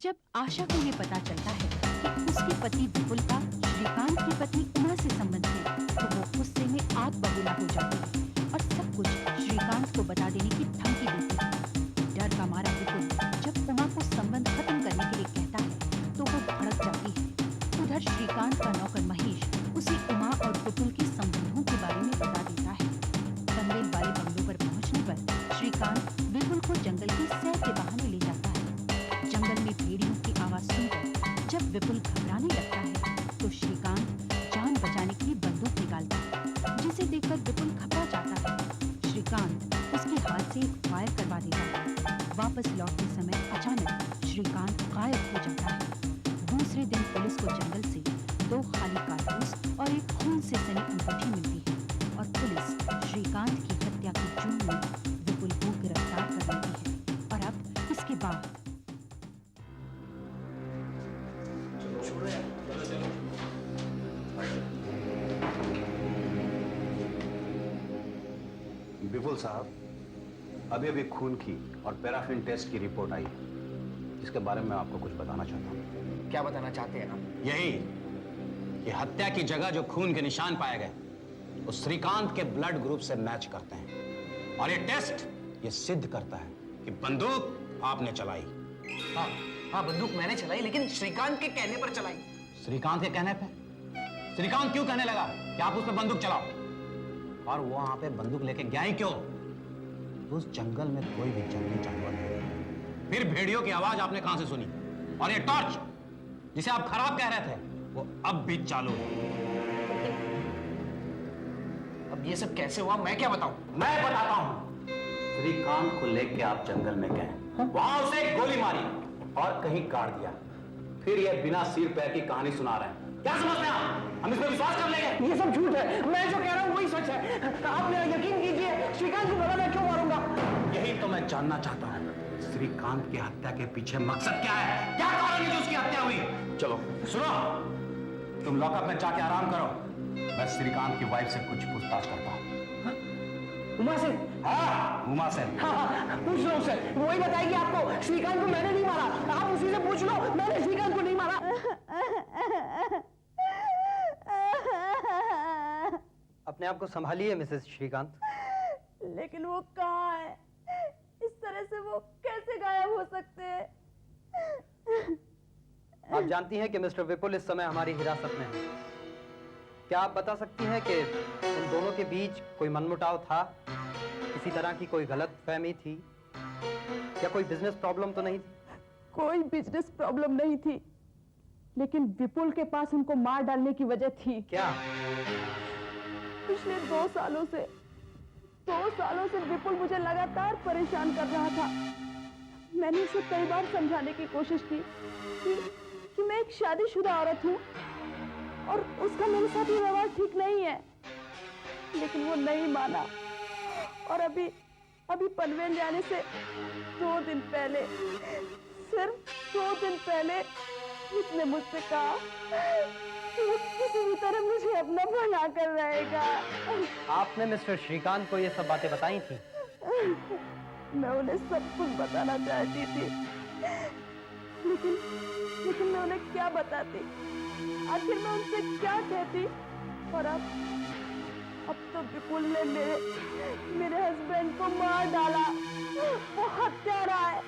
जब आशा को ये पता चलता है कि उसके पति विपुल का श्रीकांत की पत्नी उमा से संबंध है, तो वो गुस्से में आग बबूला हो जाती है और सब कुछ श्रीकांत को बता देने की धमकी देती है। डर का मारा विपुल जब उमा को संबंध खत्म करने के लिए कहता है तो वो भड़क जाती है। उधर श्रीकांत का नौकर महेश उसे उमा और पुतुल के संबंधों के बारे में बता देता है। पनवेल वाले बंगलों पर पहुंचने पर श्रीकांत विपुल को जंगल की सैर के बहाने ले जाता है। जंगल में भेड़ियों की आवाज सुनकर जब विपुल घबराने लगता है तो श्रीकांत जान बचाने के लिए बंदूक निकालता है, जिसे देखकर विपुल घबरा जाता है। श्रीकांत उसके हाथ से एक फायर करवा देता है। वापस लौटते समय अचानक श्रीकांत गायब हो जाता है। दूसरे दिन पुलिस को जंगल से 2 खाली कारतूस और एक खून से सनी अंगूठी मिलती है और पुलिस श्रीकांत की हत्या के जुर्म में विपुल को गिरफ्तार कर लेती है। और अब इसके बाद विपुल साहब, अभी अभी खून की और पैराफिन टेस्ट की रिपोर्ट आई है, जिसके बारे में आपको कुछ बताना चाहता हूँ। क्या बताना चाहते हैं आप? यही कि हत्या की जगह जो खून के निशान पाए गए वो श्रीकांत के ब्लड ग्रुप से मैच करते हैं और ये टेस्ट ये सिद्ध करता है कि बंदूक आपने चलाई। हाँ हाँ, बंदूक मैंने चलाई, लेकिन श्रीकांत के कहने पर चलाई। श्रीकांत के कहने पे? श्रीकांत क्यों कहने लगा कि आप उस पर बंदूक चलाओ? और वो वहां पे बंदूक लेके गया ही क्यों? उस जंगल में कोई भी जंगली जानवर नहीं। फिर भेड़ियों की आवाज आपने कहां से सुनी? और ये टॉर्च जिसे आप खराब कह रहे थे वो अब भी चालू है। अब ये सब कैसे हुआ, मैं क्या बताऊं? मैं बताता हूं। श्रीकांत को लेके आप जंगल में गए, वहां उसे एक गोली मारी और कहीं काट दिया, फिर ये बिना सिर पैर की कहानी सुना रहे हैं। क्या समझते हैं आप? हम इस पर विश्वास कर लेंगे? ये सब झूठ है, मैं जो कह रहा हूँ वही सच है। आप मेरा यकीन कीजिए, श्रीकांत को भला मैं क्यों मारूंगा? यही तो मैं जानना चाहता हूँ। श्रीकांत की हत्या के पीछे मकसद क्या है? क्या कारण है जो उसकी हत्या हुई? चलो सुनो, तुम लॉकअप में जाके आराम करो, मैं श्रीकांत की वाइफ से कुछ पूछताछ करता हूँ। उमा से? हाँ, उमा से। हाँ, पूछ लो उससे, वही बताएगी आपको। श्रीकांत को मैंने नहीं मारा, आप उसी से पूछ लो, मैंने श्रीकांत को नहीं मारा। अपने आप को संभालिए मिसेस श्रीकांत। लेकिन वो कहाँ है? इस तरह से वो कैसे गायब हो सकते हैं? आप जानती हैं कि मिस्टर विपुल इस समय हमारी हिरासत में है। क्या आप बता सकती हैं कि उन दोनों के बीच कोई मनमुटाव था? किसी तरह की कोई गलतफहमी थी या कोई बिजनेस प्रॉब्लम तो नहीं थी? कोई बिजनेस प्रॉब्लम नहीं थी, लेकिन विपुल के पास उनको मार डालने की वजह थी। क्या? पिछले 2 सालों से विपुल मुझे लगातार परेशान कर रहा था। मैंने उसे कई बार समझाने की कोशिश की कि मैं एक शादीशुदा औरत हूँ और उसका मेरे साथ ये व्यवहार ठीक नहीं है, लेकिन वो नहीं माना। और अभी पनवेल जाने से 2 दिन पहले, सिर्फ 2 दिन पहले उसने मुझसे कहा कि वो किसी भी तरह मुझे अपना बना कर रहेगा। आपने मिस्टर श्रीकांत को ये सब बातें बताई थी? मैं उन्हें सब कुछ बताना चाहती थी, लेकिन मैं उन्हें क्या बताती? आखिर मैं उनसे क्या कहती? और अब तो विपुल ने मेरे हस्बैंड को मार डाला। वो हत्यारा है,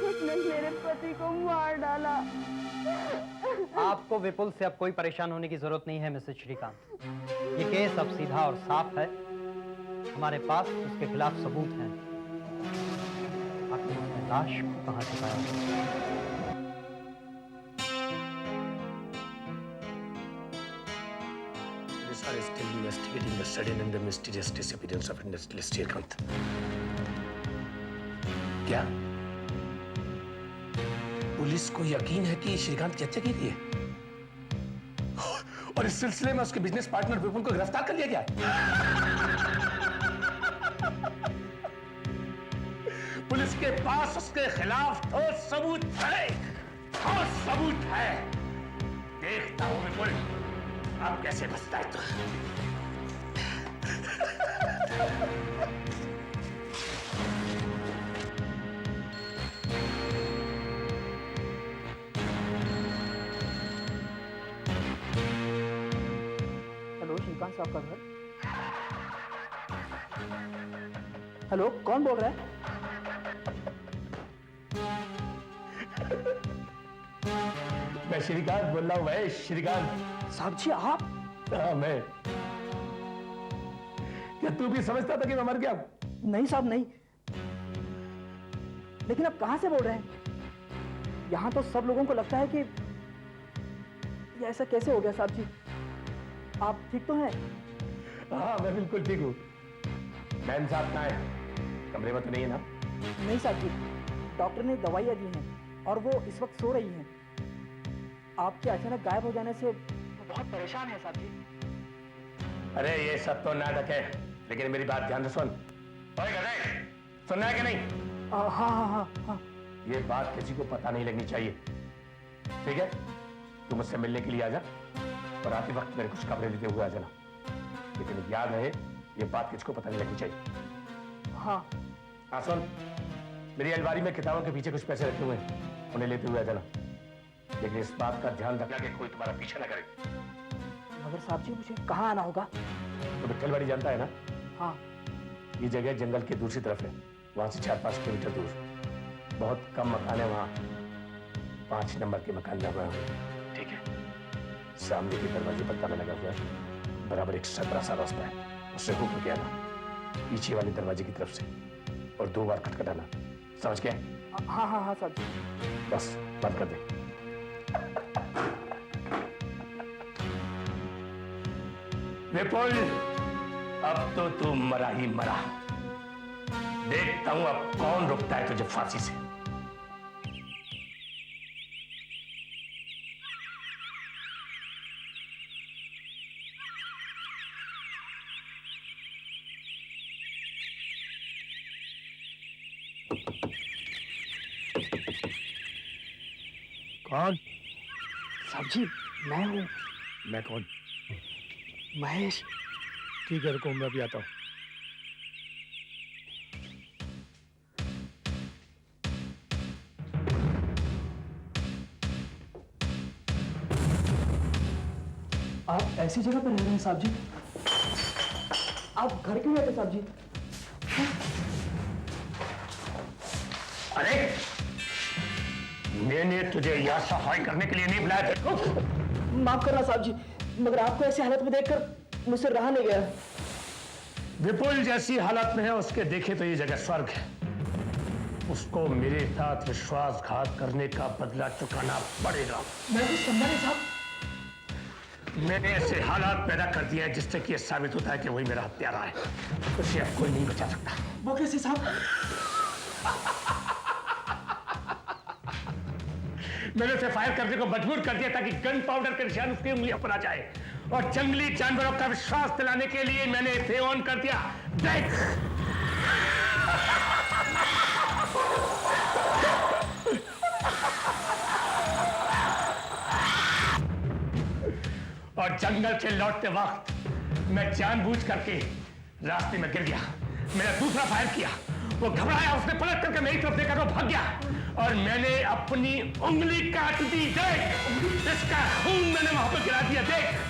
उसने मेरे पति को मार डाला। आपको विपुल से अब कोई परेशान होने की जरूरत नहीं है मिसेस श्रीकांत। ये केस अब सीधा और साफ है, हमारे पास उसके खिलाफ सबूत हैं। आखिर उसने लाश को कहां छुपाया? Are still investigating the sudden and the mysterious disappearance of Srikanth. क्या पुलिस को यकीन है कि श्रीकांत की हत्या की गई है और इस सिलसिले में उसके बिजनेस पार्टनर विपुल को गिरफ्तार कर लिया गया है? पुलिस के पास उसके खिलाफ ठोस सबूत है, ठोस सबूत है। देखता हूं विपुल अब कैसे बचता है तू। श्रीकांत साहब का घर। हेलो, कौन बोल रहा है? मैं श्रीकांत बोल रहा हूँ भाई, श्रीकांत। साहब जी आप? हाँ मैं। क्या तू भी समझता था कि मैं मर गया? नहीं साहब नहीं, लेकिन आप कहां से बोल रहे हैं? यहां तो सब लोगों को लगता है कि ये ऐसा कैसे हो गया। साहब जी आप ठीक तो हैं? हाँ मैं बिल्कुल ठीक हूँ। मैम साहब कहाँ है? कमरे में तो नहीं है ना? नहीं साहब जी, डॉक्टर ने दवाइयाँ दी हैं और वो इस वक्त सो रही हैं। आपके अचानक गायब हो जाने से वो बहुत परेशान है साहब जी। अरे ये सब तो नाटक है, लेकिन मेरी बात ध्यान से सुन। ओए गधे, सुनना है कि नहीं? हाँ हाँ हाँ हाँ। ये बात किसी को पता नहीं लगनी चाहिए, ठीक है? तू मुझसे मिलने के लिए आ जा और आते वक्त मेरे कुछ कपड़े लेते हुए आ जाना, लेकिन याद रहे ये बात किसको पता नहीं लगनी चाहिए। हाँ हाँ सुन, मेरी अलमारी में किताबों के पीछे कुछ पैसे रखे हुए हैं, उन्हें लेते हुए आ जाना, लेकिन इस बात का ध्यान रखना कि कोई तुम्हारा पीछे ना करे। मगर साहब जी मुझे कहाँ आना होगा? तो विट्ठलवाड़ी जानता है ना? हाँ। ये जगह जंगल के दूसरी तरफ है, वहां से 4-5 किलोमीटर दूर। बहुत कम मकान है वहां, 5 नंबर के मकान में हुआ है, ठीक है? सामने के दरवाजे पर ताला लगा हुआ है, बराबर एक बड़ा सा रास्ता है, उससे होकर के आना पीछे वाले दरवाजे की तरफ से और 2 बार खटखटाना, समझ गया? हाँ हाँ हाँ साहब जी। बस बंद कर दे। विपुल, अब तो तू मरा ही मरा। देखता हूं अब कौन रुकता है तुझे फांसी से। कौन? साहब जी मैं हूँ। मैं कौन? महेश। ठीक है रुको, मैं भी आता हूं। आप ऐसी जगह पर रह रहे हैं साहब जी? आप घर क्यों रहते साहब जी? अरे मैंने तुझे यहां सफाई करने के लिए नहीं बुलाया था। माफ करना साहब जी, मगर आपको ऐसी हालत में देखकर मुझसे रहा नहीं गया। विपुल जैसी हालत में है, उसके देखे तो ये जगह स्वर्ग है। उसको मेरे साथ विश्वासघात करने का बदला चुकाना पड़ेगा। मैं कुछ समझा नहीं साहब। मैंने ऐसे हालात पैदा कर दिए हैं जिससे कि यह साबित होता है कि वही मेरा हत्यारा है। उसे अब कोई नहीं बचा सकता। वो कैसे साहब? मैंने उसे फायर करने को मजबूर कर दिया ताकि गन पाउडर के निशान उसकी उंगलियों पर आ जाए, और जंगली जानवरों का विश्वास दिलाने के लिए मैंने इसे ऑन कर दिया। देख और जंगल से लौटते वक्त मैं जानबूझ करके रास्ते में गिर गया। मैंने दूसरा फायर किया, वो घबराया, उसने पलट करके मेरी तरफ देखा तो भाग गया और मैंने अपनी उंगली काट दी। देख इसका खून मैंने वहां पर गिरा दिया। देख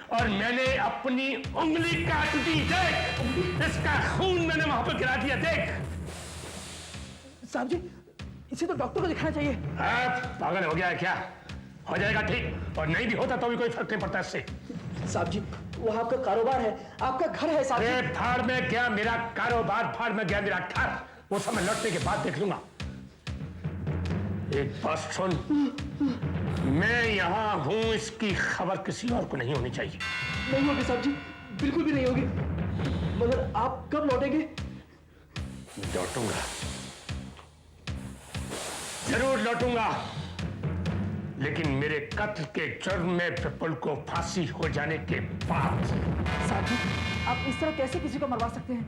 और मैंने अपनी उंगली काट दी। देख इसका खून मैंने वहां पर गिरा दिया। देख साहब जी इसे तो डॉक्टर को दिखाना चाहिए। पागल हो गया है क्या? हो जाएगा ठीक, और नहीं भी होता तो भी कोई फर्क नहीं पड़ता इससे। साहब जी वो आपका कारोबार है, आपका घर है साहब जी। फाड़ में गया मेरा कारोबार, फाड़ में गया मेरा घर, वो सब मैं लौटने के बाद देख लूंगा। एक बात सुन, मैं यहां हूं, इसकी खबर किसी और को नहीं होनी चाहिए। नहीं होगी साहब जी, बिल्कुल भी नहीं होगी। मगर आप कब लौटेंगे? लौटूंगा, जरूर लौटूंगा। लेकिन मेरे कत्ल के जुर्म में विपुल को फांसी हो जाने के बाद साहब जी, आप इस तरह कैसे किसी को मरवा सकते हैं?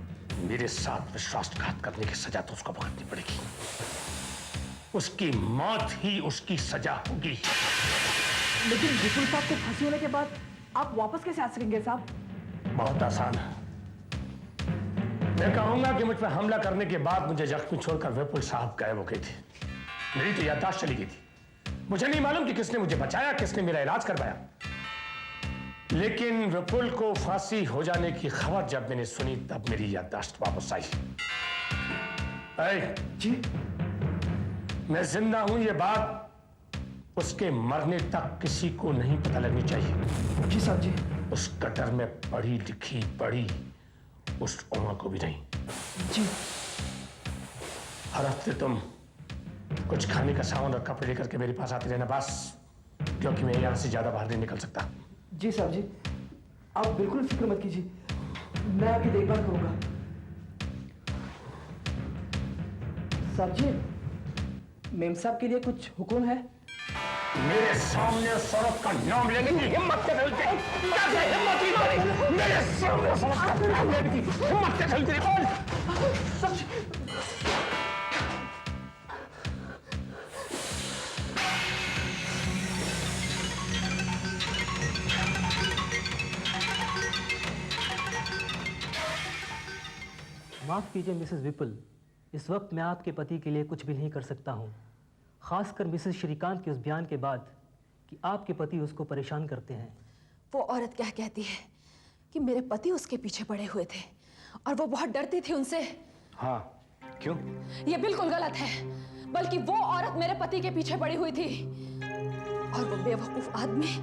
मेरे साथ विश्वासघात करने की सजा तो उसको भुगतनी पड़ेगी। उसकी मौत ही उसकी सजा होगी। लेकिन विपुल साहब को फांसी होने के बाद आप वापस कैसे आ सकेंगे साहब? बहुत आसान है। मैं कहूंगा कि मुझ पर हमला करने के बाद मुझे जख्मी छोड़कर विपुल साहब गायब हो गए थे। मेरी तो याददाश्त चली गई थी। मुझे नहीं मालूम कि किसने मुझे बचाया, किसने मेरा इलाज करवाया। लेकिन विपुल को फांसी हो जाने की खबर जब मैंने सुनी तब मेरी याददाश्त वापस आई। जी, मैं जिंदा हूं ये बात उसके मरने तक किसी को नहीं पता लगनी चाहिए। जी साहब जी। उस कटर में पढ़ी लिखी पढ़ी उस उमा को भी नहीं। जी। हर हफ्ते तुम कुछ खाने का सामान और कपड़े लेकर के मेरे पास आते रहना बस, क्योंकि मैं यहां से ज्यादा बाहर नहीं निकल सकता। जी साहब जी, आप बिल्कुल फिक्र मत कीजिए, मैं आपकी देखभाल करूंगा। साहब जी, मेम साहब के लिए कुछ हुक्म है? मेरे सामने सड़क का नाम लेने की हिम्मत कैसे चलती? कैसे हिम्मत ही नहीं? मेरे सामने सड़क का नाम लेने की हिम्मत कैसे चलती? बोल। माफ़ कीजिए मिसेस विपुल, इस वक्त मैं आपके पति के लिए कुछ भी नहीं कर सकता हूँ, खासकर मिसेस श्रीकांत के उस बयान के बाद कि आपके पति उसको परेशान करते हैं। वो औरत क्या कहती है कि मेरे पति उसके पीछे पड़े हुए थे और वो बहुत डरती थी उनसे। हाँ, क्यों? ये बिल्कुल गलत है, बल्कि वो औरत मेरे पति के पीछे पड़ी हुई थी और वो बेवकूफ आदमी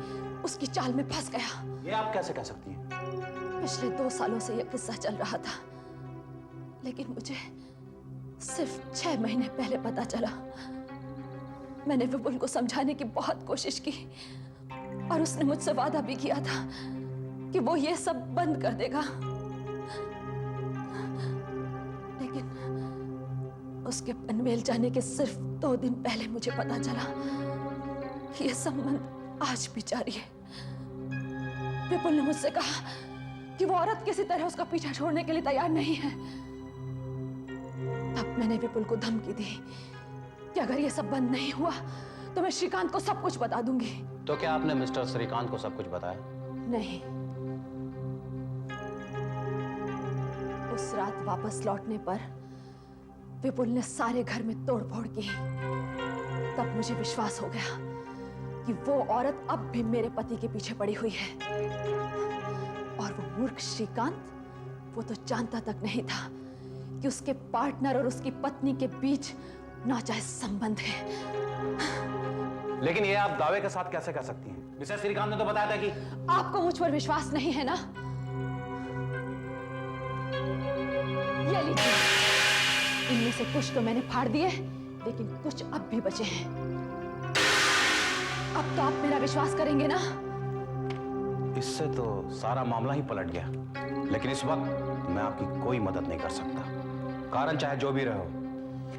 उसकी चाल में फंस गया। ये आप कैसे कह सकती हैं? पिछले 2 सालों से यह किस्सा चल रहा था, लेकिन मुझे सिर्फ 6 महीने पहले पता चला। मैंने विपुल को समझाने की बहुत कोशिश की और उसने मुझसे वादा भी किया था कि वो ये सब बंद कर देगा, लेकिन उसके पनवेल जाने के सिर्फ 2 दिन पहले मुझे पता चला कि ये संबंध आज भी जारी है। विपुल ने मुझसे कहा कि वो औरत किसी तरह उसका पीछा छोड़ने के लिए तैयार नहीं है। तब मैंने विपुल को धमकी दी कि अगर ये सब बंद नहीं हुआ तो मैं श्रीकांत को सब कुछ बता दूंगी। तो क्या आपने मिस्टर श्रीकांत को सब कुछ बताया? नहीं। उस रात वापस लौटने पर विपुल ने सारे घर में तोड़फोड़ की। तब मुझे विश्वास हो गया कि वो औरत अब भी मेरे पति के पीछे पड़ी हुई है। और वो मूर्ख श्रीकांत, वो तो जानता तक नहीं था कि उसके पार्टनर और उसकी पत्नी के बीच नाजायज संबंध है। लेकिन ये आप दावे के साथ कैसे कह सकती हैं? मिसेस श्रीकांत ने तो बताया था कि आपको मुझ पर विश्वास नहीं है ना? ये लीजिए, इनमें से कुछ तो मैंने फाड़ दिए, लेकिन कुछ अब भी बचे हैं। अब तो आप मेरा विश्वास करेंगे ना? इससे तो सारा मामला ही पलट गया। लेकिन इस वक्त मैं आपकी कोई मदद नहीं कर सकता। कारण चाहे जो भी रहो,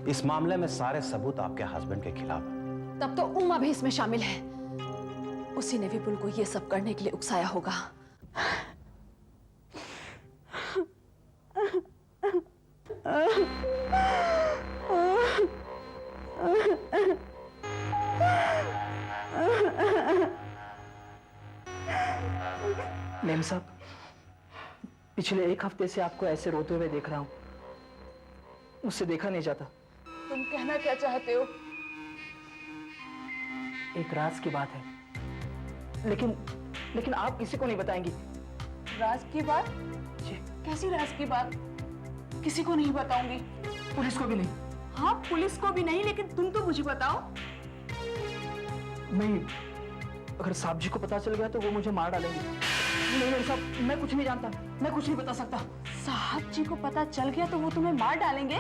इस मामले में सारे सबूत आपके हस्बैंड के खिलाफ हैं। तब तो उमा भी इसमें शामिल है। उसी ने विपुल को ये सब करने के लिए उकसाया होगा। मेम साहब, पिछले 1 हफ्ते से आपको ऐसे रोते हुए देख रहा हूं, मुझसे देखा नहीं जाता। तुम कहना क्या चाहते हो? एक राज की बात है, लेकिन आप किसी को नहीं बताएंगी। राज की बात? जी, कैसी राज की बात? किसी को नहीं बताऊंगी। पुलिस को भी नहीं। हाँ, पुलिस को भी नहीं, लेकिन तुम तो मुझे बताओ। नहीं, अगर साहब जी को पता चल गया तो वो मुझे मार डालेंगे। नहीं मेम साहब, मैं कुछ नहीं जानता, मैं कुछ नहीं बता सकता। साहब जी को पता चल गया तो वो तुम्हें मार डालेंगे?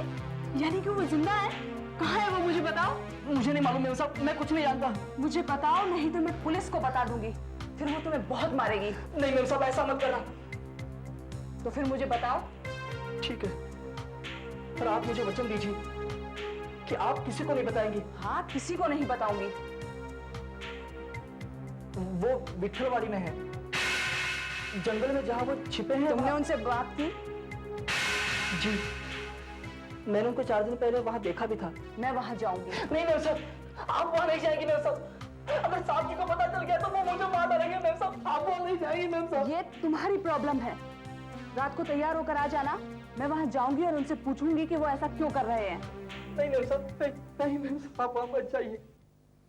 यानी कि वो जिंदा है? कहाँ है वो, मुझे बताओ। मुझे नहीं मालूम मेम साहब, मैं कुछ नहीं जानता। मुझे बताओ, नहीं तो मैं पुलिस को बता दूंगी, फिर वो तुम्हें बहुत मारेगी। नहीं मेम साहब, ऐसा मत करना। तो फिर मुझे बताओ। ठीक है, पर आप मुझे वचन दीजिए कि आप किसी को नहीं बताएंगी। हाँ, किसी को नहीं बताऊंगी। वो विठलवाड़ी में है, जंगल में जहाँ वो छिपे हैं। तुमने उनसे बात की? जी, मैंने उनको 4 दिन पहले वहाँ देखा भी था। मैं वहाँ जाऊंगी। नहीं मेम साहब, आप वहाँ नहीं जाएंगे मेम साहब। अगर साहब जी को पता चल गया तो वो मुझे मार डालेंगे मेम साहब। आप वहाँ नहीं जाएंगे मेम साहब। ये तुम्हारी प्रॉब्लम है। रात को तैयार होकर आ जाना, मैं वहाँ जाऊंगी और उनसे पूछूंगी कि वो ऐसा क्यों कर रहे हैं। नहीं मेम साहब, नहीं मेम साहब, आप वहाँ मत जाइए।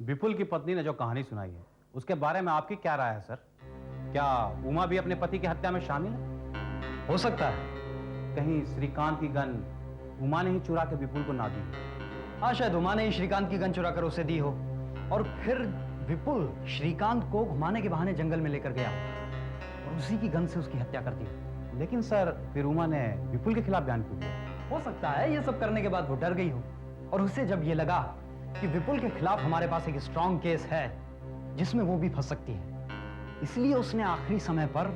विपुल की पत्नी ने जो कहानी सुनाई है उसके बारे में आपकी क्या राय है सर? क्या उमा भी अपने पति की हत्या में शामिल है? हो सकता है। कहीं श्रीकांत की गन उमा ने ही चुरा के विपुल को ना दी? हाँ, शायद उमा ने ही श्रीकांत की गन चुरा कर उसे दी हो और फिर विपुल श्रीकांत को घुमाने के बहाने जंगल में लेकर गया और उसी की गन से उसकी हत्या कर दी। लेकिन सर फिर उमा ने विपुल के खिलाफ बयान क्यों दिया? हो सकता है ये सब करने के बाद वो डर गई हो और उसे जब ये लगा कि विपुल के खिलाफ हमारे पास एक स्ट्रॉन्ग केस है जिसमें वो भी फंस सकती है, इसलिए उसने आखिरी समय पर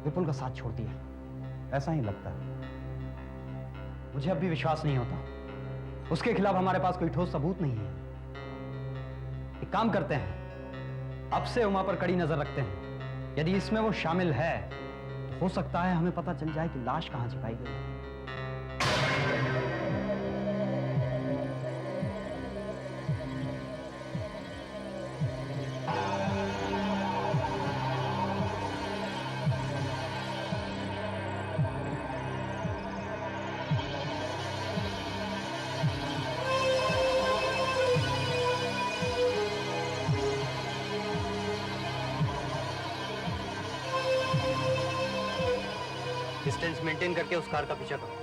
विपुल का साथ छोड़ दिया। ऐसा ही लगता है। मुझे अब भी विश्वास नहीं होता। उसके खिलाफ हमारे पास कोई ठोस सबूत नहीं है। एक काम करते हैं, अब से उमा पर कड़ी नजर रखते हैं। यदि इसमें वो शामिल है तो हो सकता है हमें पता चल जाए कि लाश कहां छिपाई गई है। डिस्टेंस मेंटेन करके उस कार का पीछा करो।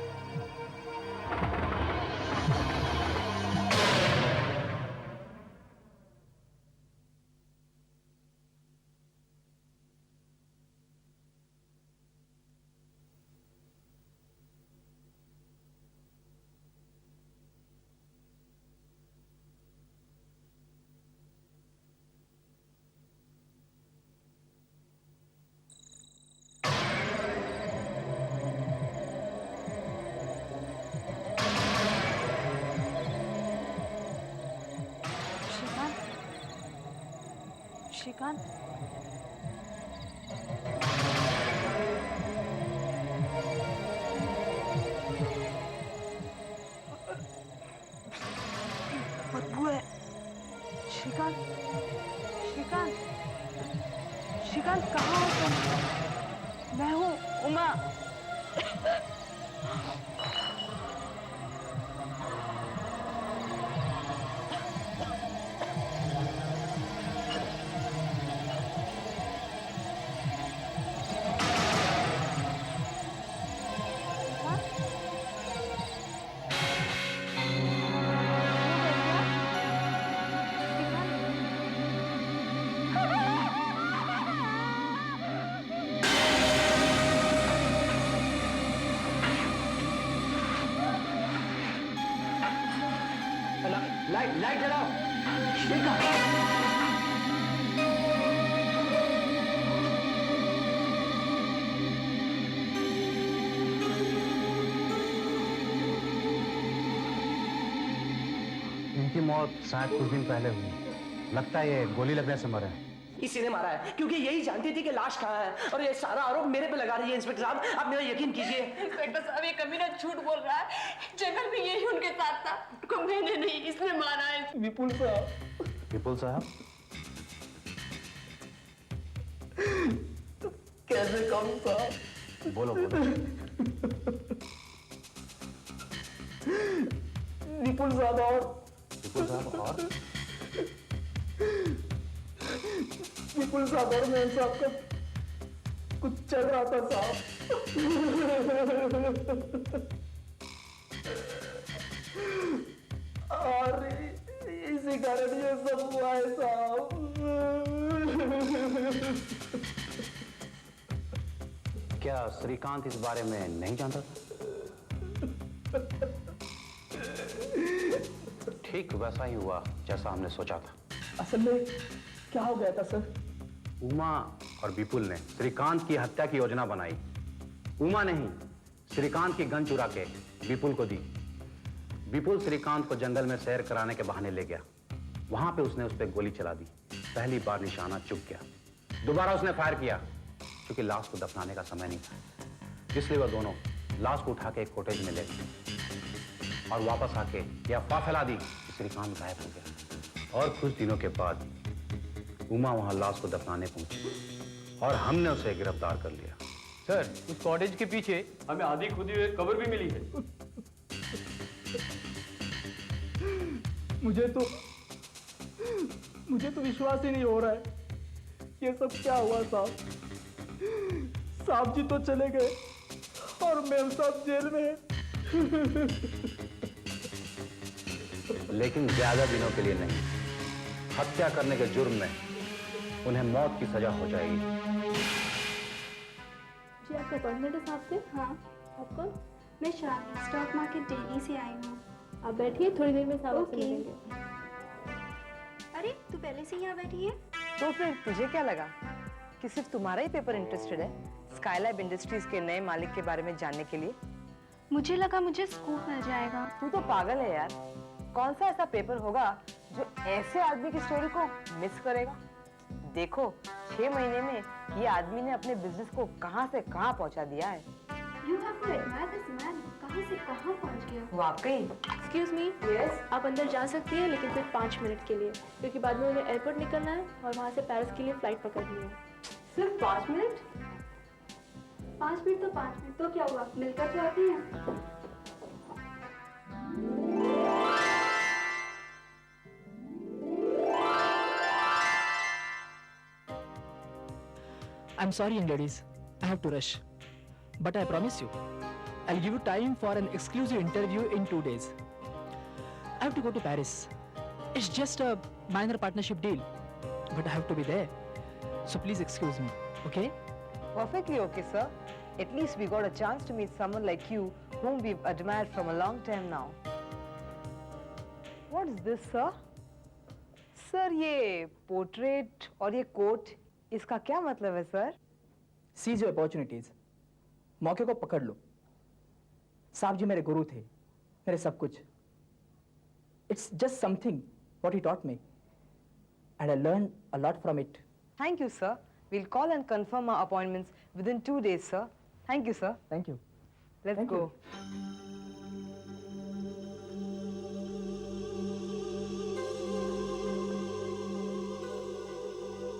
श्रीकांत, बदबू है। श्रीकांत, श्रीकांत, श्रीकांत कहाँ हो तुम? मैं हूँ उमा। लाइट जलाओ। इनकी मौत शायद कुछ दिन पहले हुई। लगता है ये गोली लगने से मरे हैं। इसी ने मारा है, क्योंकि यही जानती थी कि लाश कहाँ है और ये सारा आरोप मेरे पे लगा रही है। इंस्पेक्टर साहब, आप मेरा यकीन कीजिए। इंस्पेक्टर साहब, ये कमीना झूठ बोल रहा है। जंगल में यही उनके साथ था। उनको मैंने नहीं, इसने मारा है। विपुल साहब। विपुल साहब? कैसे कहूँ साहब? बोलो बोलो। विपुल साहब और विपुल साहब और विपुल साहब और मैं साहब का कुछ चल रहा था साहब। और इसी कारण ये सब हुआ है साहब। क्या श्रीकांत इस बारे में नहीं जानता था? ठीक वैसा ही हुआ जैसा हमने सोचा था। असल में क्या हो गया था सर? उमा और विपुल ने श्रीकांत की हत्या की योजना बनाई। उमा ने ही श्रीकांत की गन चुरा के विपुल को दी। विपुल श्रीकांत को जंगल में सैर कराने के बहाने ले गया। वहां पे उसने उस पर गोली चला दी। पहली बार निशाना चूक गया। दोबारा उसने फायर किया क्योंकि लाश को दफनाने का समय नहीं था। इसलिए वह दोनों लाश को उठा के एक कॉटेज में ले गए और वापस आके यह अफवाह फैला दी कि श्रीकांत गायब हो गया। और कुछ दिनों के बाद उमा वहां लाश को दफनाने पहुंची और हमने उसे गिरफ्तार कर लिया। सर, उस कॉटेज के पीछे हमें आधी खुदी हुई कब्र भी मिली है। मुझे तो विश्वास ही नहीं हो रहा है। ये सब क्या हुआ साहब? साहब जी तो चले गए और मेम साहब जेल में है। लेकिन ज्यादा दिनों के लिए नहीं। हत्या करने के जुर्म में उन्हें मौत की सजा हो जाएगी। जी आपका अपॉइंटमेंट है साहब से? हाँ। आप कौन? मैं शादी स्टॉक मार्केट दिल्ली से आई हूँ। आप बैठिए, थोड़ी देर में साहब आपसे मिलेंगे। अरे तू पहले से यहाँ बैठी है? तो फिर तुझे क्या लगा कि सिर्फ तुम्हारा ही पेपर इंटरेस्टेड है स्काईलैब इंडस्ट्रीज के नए मालिक के बारे में जानने के लिए? मुझे लगा मुझे स्कूप मिल जाएगा। तू तो पागल है यार। कौन सा ऐसा पेपर होगा जो ऐसे आदमी की स्टोरी को मिस करेगा? देखो 6 महीने में ये आदमी ने अपने बिजनेस को कहां से कहां पहुंचा दिया है। You have to admire this man. कहां से कहां पहुंच गया। वाकई। एक्सक्यूज मी, यस आप अंदर जा सकती हैं, लेकिन सिर्फ 5 मिनट के लिए, क्योंकि बाद में उन्हें एयरपोर्ट निकलना है और वहाँ से पेरिस के लिए फ्लाइट पकड़नी है। सिर्फ 5 मिनट? 5 मिनट तो 5 मिनट, तो क्या हुआ, मिलकर तो आती हैं। I'm sorry, young ladies. I have to rush. But I promise you, I'll give you time for an exclusive interview in 2 days. I have to go to Paris. It's just a minor partnership deal, but I have to be there. So please excuse me, okay? Perfectly okay, sir. At least we got a chance to meet someone like you, whom we've admired from a long time now. What's this, sir? Sir, ये portrait और ये coat, इसका क्या मतलब है, sir? Seize your opportunities. मौके को पकड़ लो। साहब जी मेरे गुरु थे, मेरे सब कुछ। It's just something what he taught me, and I learned a lot from it. Thank you, sir. We'll call and confirm our appointments within 2 days, sir. Thank you, sir. Thank you. Let's Thank go. you.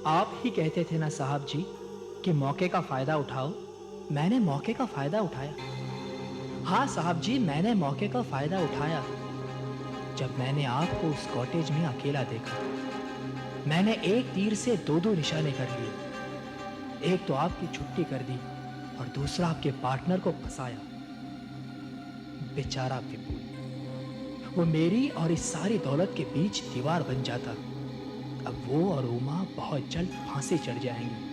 आप ही कहते थे ना साहब जी कि मौके का फायदा उठाओ। मैंने मौके का फायदा उठाया। हाँ साहब जी, मैंने मौके का फायदा उठाया। जब मैंने आपको उस कॉटेज में अकेला देखा, मैंने एक तीर से 2-2 निशाने कर लिए। एक तो आपकी छुट्टी कर दी और दूसरा आपके पार्टनर को फंसाया। बेचारा विपुल, वो मेरी और इस सारी दौलत के बीच दीवार बन जाता। अब वो और उमा बहुत जल्द फांसी चढ़ जाएंगी।